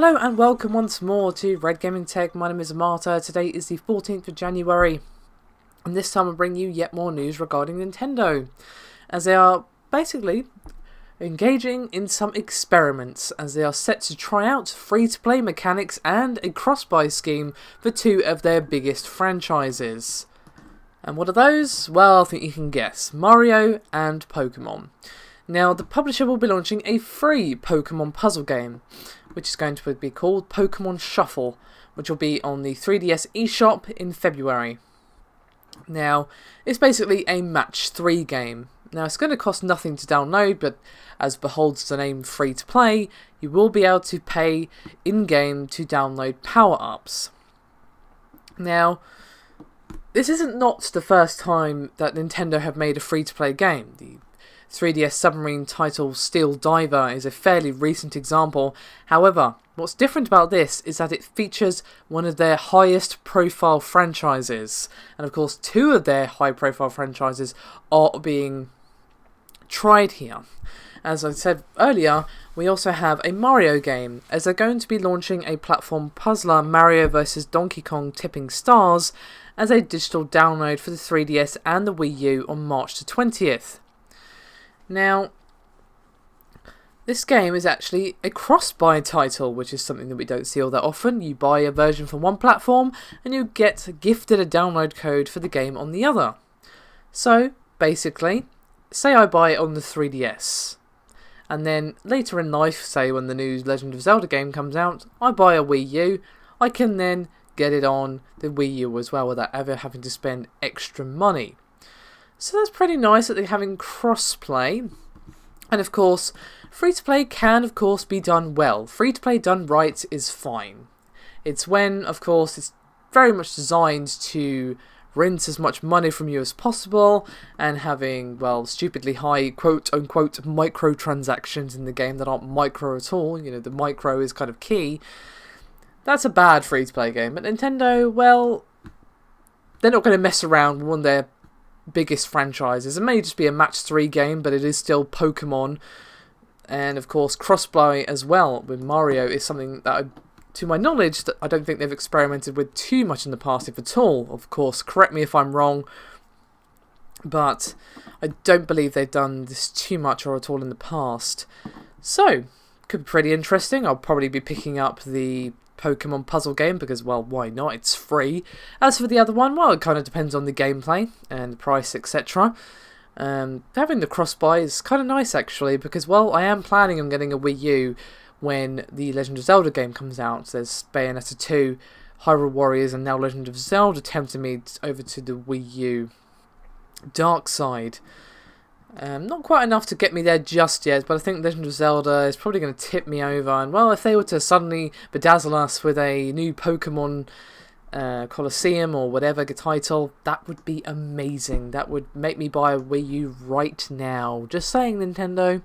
Hello and welcome once more to Red Gaming Tech. My name is Marta. Today is the 14th of January, and this time I bring you yet more news regarding Nintendo, as they are basically engaging in some experiments, as they are set to try out free-to-play mechanics and a cross-buy scheme for two of their biggest franchises. And what are those? Well, I think you can guess. Mario and Pokemon. Now, the publisher will be launching a free Pokemon puzzle game, which is going to be called Pokemon Shuffle, which will be on the 3DS eShop in February. Now, it's basically a match 3 game. Now, it's going to cost nothing to download, but as beholds the name free to play, you will be able to pay in-game to download power-ups. Now, this isn't not the first time that Nintendo have made a free-to-play game. The 3DS submarine title Steel Diver is a fairly recent example. However, what's different about this is that it features one of their highest profile franchises. And of course, two of their high profile franchises are being tried here. As I said earlier, we also have a Mario game, as they're going to be launching a platform puzzler, Mario vs Donkey Kong Tipping Stars, as a digital download for the 3DS and the Wii U on March the 20th. Now, this game is actually a cross-buy title, which is something that we don't see all that often. You buy a version from one platform, and you get gifted a download code for the game on the other. So, basically, say I buy it on the 3DS, and then later in life, say when the new Legend of Zelda game comes out, I buy a Wii U, I can then get it on the Wii U as well without ever having to spend extra money. So that's pretty nice that they're having cross-play. And of course, free-to-play can of course be done well. Free-to-play done right is fine. It's when, of course, it's very much designed to rinse as much money from you as possible, and having, well, stupidly high quote-unquote microtransactions in the game that aren't micro at all. You know, the micro is kind of key. That's a bad free-to-play game. But Nintendo, well, they're not going to mess around with one of their biggest franchises. It may just be a match 3 game, but it is still Pokemon. And of course, crossplay as well with Mario is something that, to my knowledge, that I don't think they've experimented with too much in the past, if at all. Of course, correct me if I'm wrong, but I don't believe they've done this too much or at all in the past. So, could be pretty interesting. I'll probably be picking up the Pokemon puzzle game because, well, why not? It's free. As for the other one, well, it kind of depends on the gameplay and the price, etc. Having the cross-buy is kind of nice, actually, because, well, I am planning on getting a Wii U when the Legend of Zelda game comes out. There's Bayonetta 2, Hyrule Warriors, and now Legend of Zelda tempting me over to the Wii U dark side. Not quite enough to get me there just yet, but I think Legend of Zelda is probably going to tip me over. And, well, if they were to suddenly bedazzle us with a new Pokemon Colosseum or whatever title, that would be amazing. That would make me buy a Wii U right now. Just saying, Nintendo.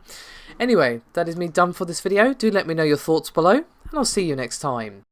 Anyway, that is me done for this video. Do let me know your thoughts below, and I'll see you next time.